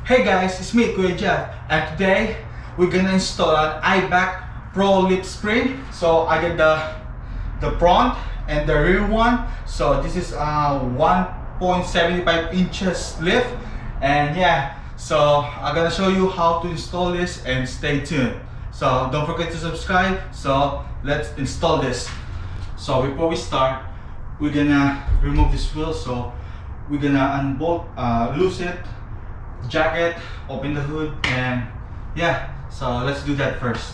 Hey guys, it's me, Kuya Jeff, and today we're gonna install an Eibach Pro Lip Spring. So I got the front and the rear one. So this is 1.75 inches lift, and yeah, so I'm gonna show you how to install this, and stay tuned. So don't forget to subscribe. So let's install this. So before we start, we're gonna remove this wheel. So we're gonna unbolt, loose it, jacket, open the hood, and yeah, so let's do that first.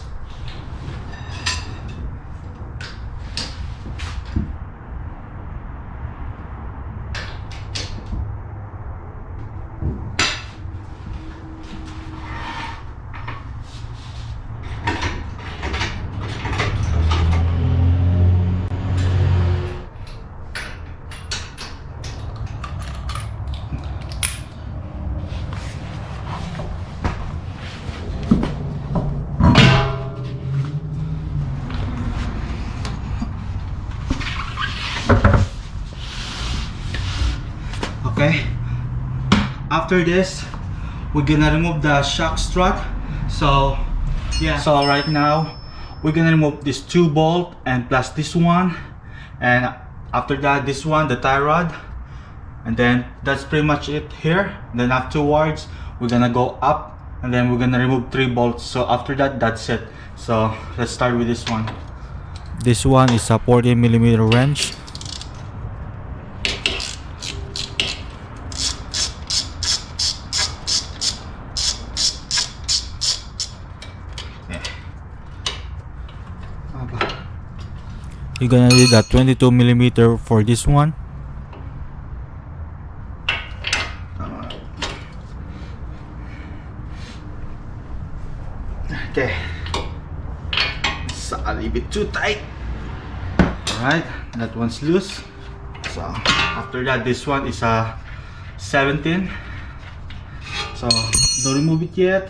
Okay, after this we're gonna remove the shock strut. So yeah, so right now we're gonna remove this 2 bolt and plus this one, and after that this one, the tie rod, and then that's pretty much it here. Then afterwards we're gonna go up, and then we're gonna remove 3 bolts. So after that, that's it. So let's start with this one. This one is a 40mm wrench. You're gonna need a 22mm for this one. Okay, it's a little bit too tight. Alright, that one's loose. So after that, this one is a 17. So don't remove it yet,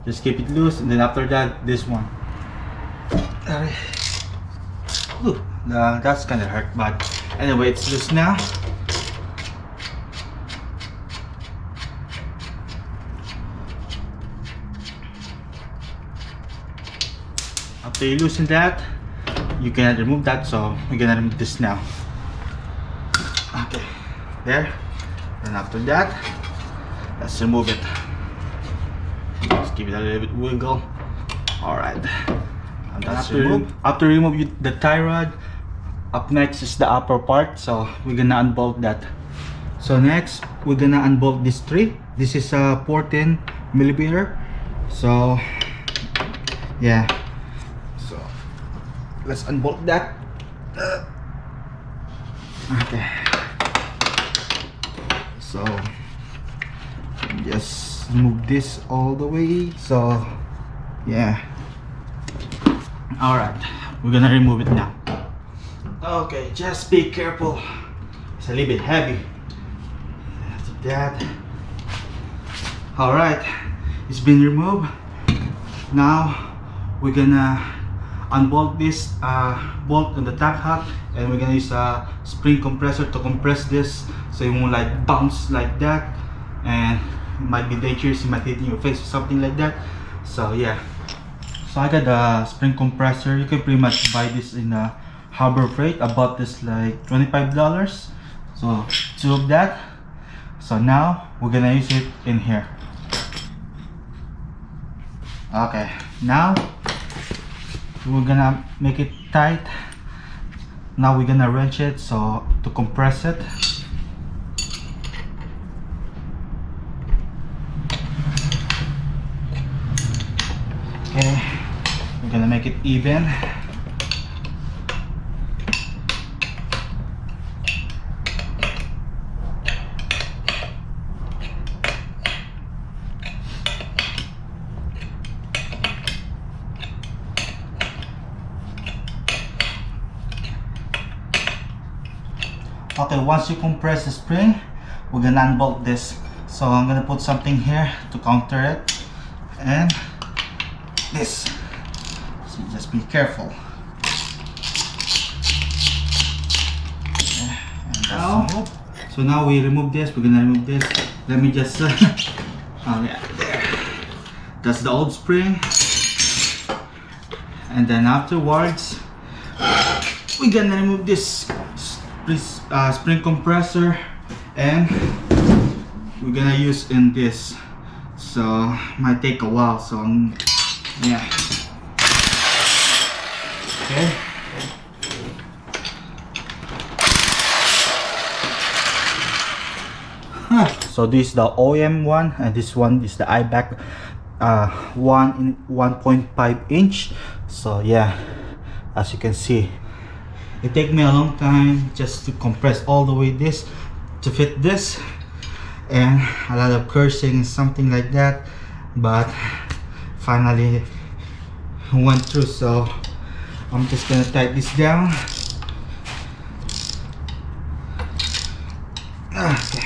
just keep it loose. And then after that, this one. Alright. Ooh, that's kind of hurt, but anyway, it's loose now. After you loosen that, you can remove that. So we're gonna remove this now. Okay, there. And after that, let's remove it. Just give it a little bit wiggle. All right. And that's removed. After remove the tie rod, up next is the upper part. So we're gonna unbolt that. So next, we're gonna unbolt this 3. This is a 14mm. So yeah. So let's unbolt that. Okay. So just move this all the way. So yeah. Alright, we're gonna remove it now. Okay, just be careful. It's a little bit heavy. After that. Alright, it's been removed. Now we're gonna unbolt this bolt on the top hat, and we're gonna use a spring compressor to compress this so it won't like bounce like that, and it might be dangerous. It might hit in your face or something like that. So yeah. So I got a spring compressor. You can pretty much buy this in a Harbor Freight. I bought this like $25. So 2 of that. So now we're gonna use it in here. Okay, now we're gonna make it tight. Now we're gonna wrench it so to compress it. Okay, we're gonna make it even. Okay, once you compress the spring, we're gonna unbolt this. So I'm gonna put something here to counter it, and this. So just be careful. And that's So now we remove this. We're gonna remove this. Let me just Oh yeah, there. That's the old spring. And then afterwards, we're gonna remove this spring compressor, and we're gonna use in this. So might take a while. So yeah. Okay. So this is the OM one, and this one is the Eibach 1.5 inch. So yeah, as you can see, it take me a long time just to compress all the way this to fit this, and a lot of cursing and something like that, but finally went through. So I'm just gonna tighten this down. Okay.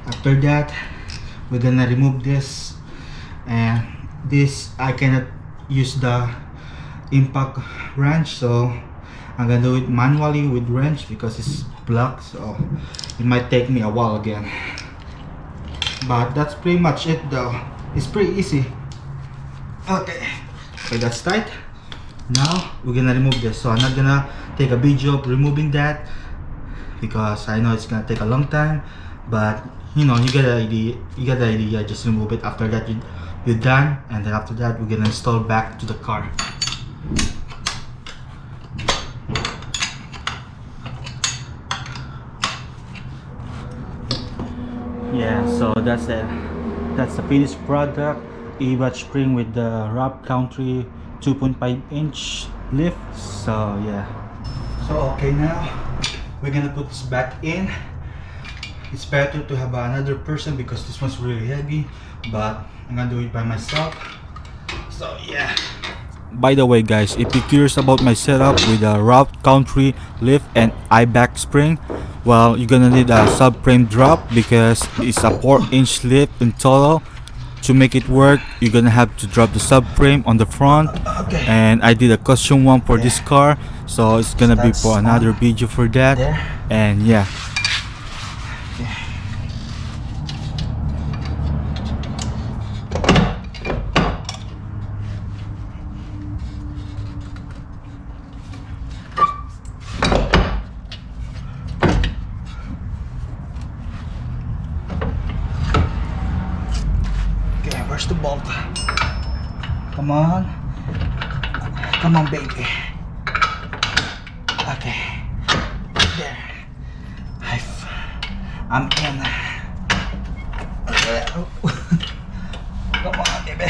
After that, we're gonna remove this, and this I cannot use the impact wrench, so I'm gonna do it manually with wrench because it's blocked, so it might take me a while again. But that's pretty much it though. It's pretty easy. Okay, so that's tight. Now we're gonna remove this. So I'm not gonna take a video of removing that because I know it's gonna take a long time, but you know, you get the idea. You get the idea. Just remove it. After that, you're done, and then after that, we're gonna install back to the car. Yeah, so that's it. That's the finished product. Eibach spring with the Rav4 2.5 inch lift. So yeah. So okay, now we're gonna put this back in. It's better to have another person because this one's really heavy, but I'm gonna do it by myself. So yeah. By the way guys, if you're curious about my setup with a Rav4 lift and Eibach spring, well, you're gonna need a subframe drop because it's a 4-inch lift in total. To make it work, you're gonna have to drop the subframe on the front, Okay. and I did a custom one for this car, so it's gonna be for another video for that. There. And yeah. Where's the bolt? Come on. Come on, baby. Okay. There. I'm in. Come on, baby.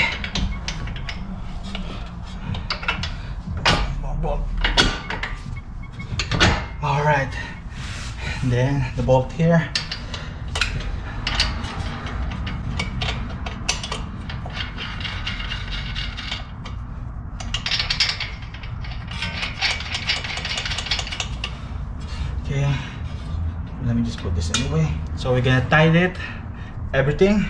Bolt. Alright. Then the bolt here. Okay, let me just put this anyway. So we're gonna tighten it, everything.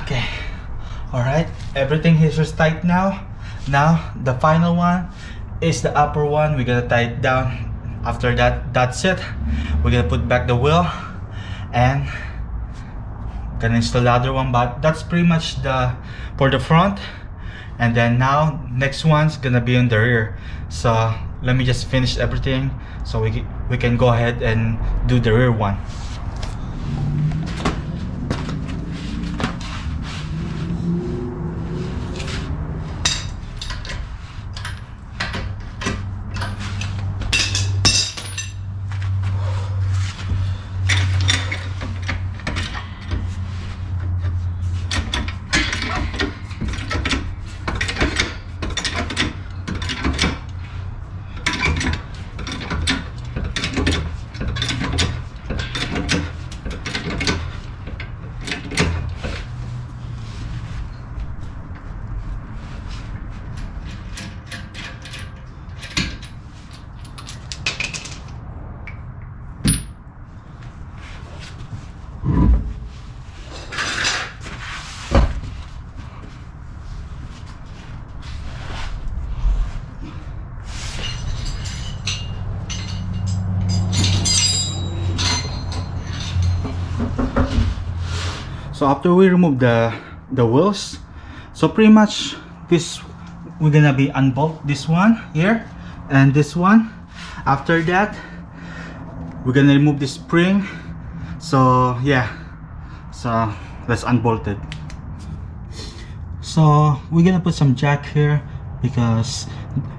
Okay, all right, everything here is tight now. Now the final one is the upper one. We're gonna tie it down. After that, that's it. We're gonna put back the wheel and gonna install the other one, but that's pretty much the for the front. And then now next one's gonna be on the rear. So let me just finish everything so we can go ahead and do the rear one. So after we remove the wheels, so pretty much this, we're gonna be unbolt this one here and this one. After that, we're gonna remove the spring. So yeah, so let's unbolt it. So we're gonna put some jack here, because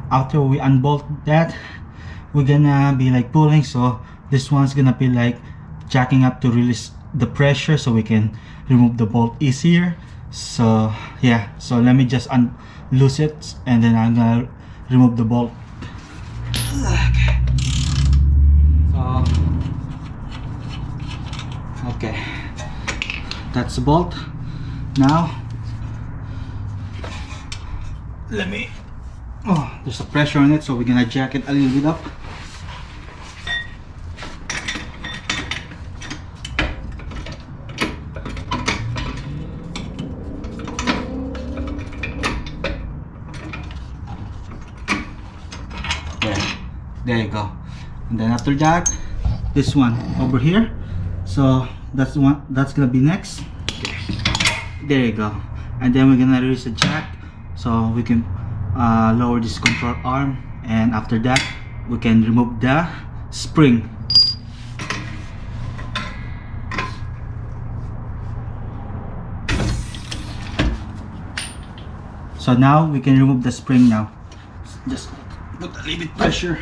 after we unbolt that, we're gonna be like pulling, so this one's gonna be like jacking up to release the pressure so we can remove the bolt easier. So yeah, so let me just loose it and then I'm gonna remove the bolt. Okay. So okay, that's the bolt. Now let me, oh, there's a pressure on it, so we're gonna jack it a little bit up. There you go. And then after that, this one over here, so that's the one that's gonna be next. There you go. And then we're gonna release the jack so we can lower this control arm, and after that we can remove the spring. So now we can remove the spring now. Just put a little bit pressure.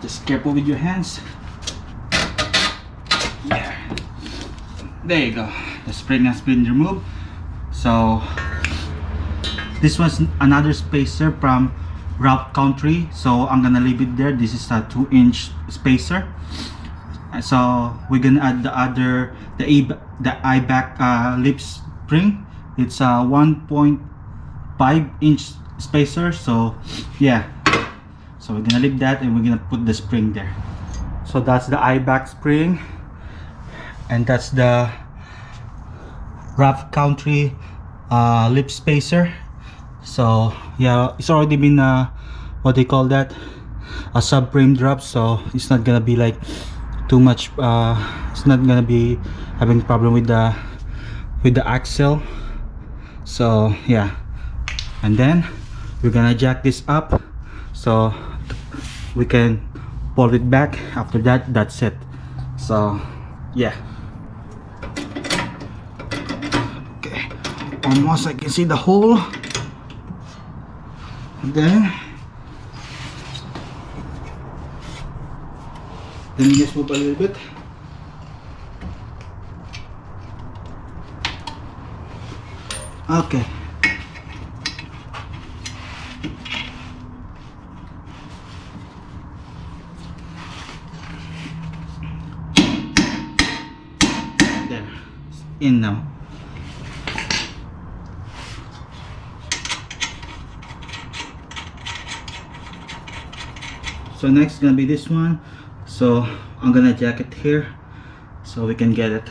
Just careful with your hands. There you go. The spring has been removed. So this was another spacer from Rav4, so I'm gonna leave it there. This is a 2-inch spacer. So we're gonna add the Eibach lip spring. It's a 1.5-inch spacer. So yeah, so we're gonna leave that and we're gonna put the spring there. So that's the Eibach spring, and that's the Rav4 lip spacer. So yeah, it's already been what they call that, a subframe drop, so it's not gonna be like too much, it's not gonna be having problem with the axle. So yeah, and then we're gonna jack this up so we can pull it back. After that, that's it. So yeah, okay, almost I can see the hole. And then let me just move a little bit. Okay, there, it's in now. So next is gonna be this one. So I'm gonna jack it here so we can get it.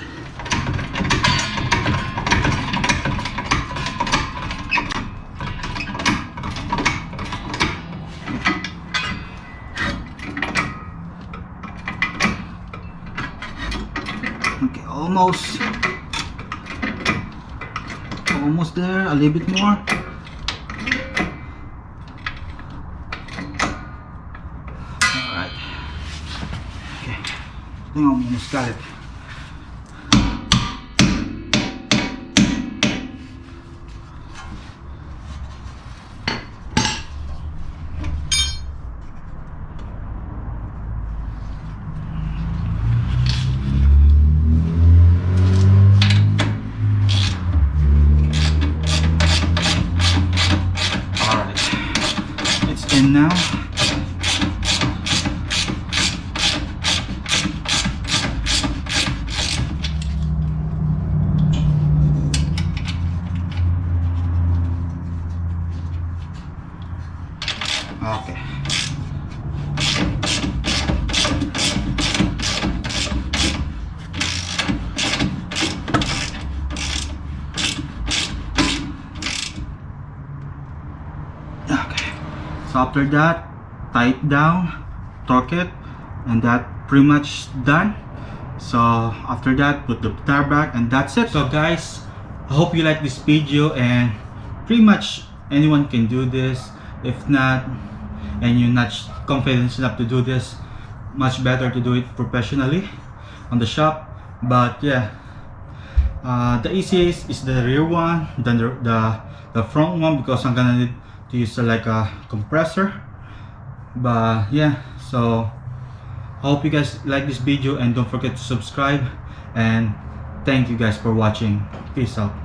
Okay, almost there, a little bit more. I think I almost got it. Alright, it's in now. Okay. Okay. So after that, tie it down, torque it, and that pretty much done. So after that, put the tire back, and that's it. So guys, I hope you like this video, and pretty much anyone can do this. If not, and you're not confident enough to do this, much better to do it professionally on the shop. But yeah, the easiest is the rear one, then the front one, because I'm gonna need to use like a compressor. But yeah, so I hope you guys like this video, and don't forget to subscribe, and thank you guys for watching. Peace out.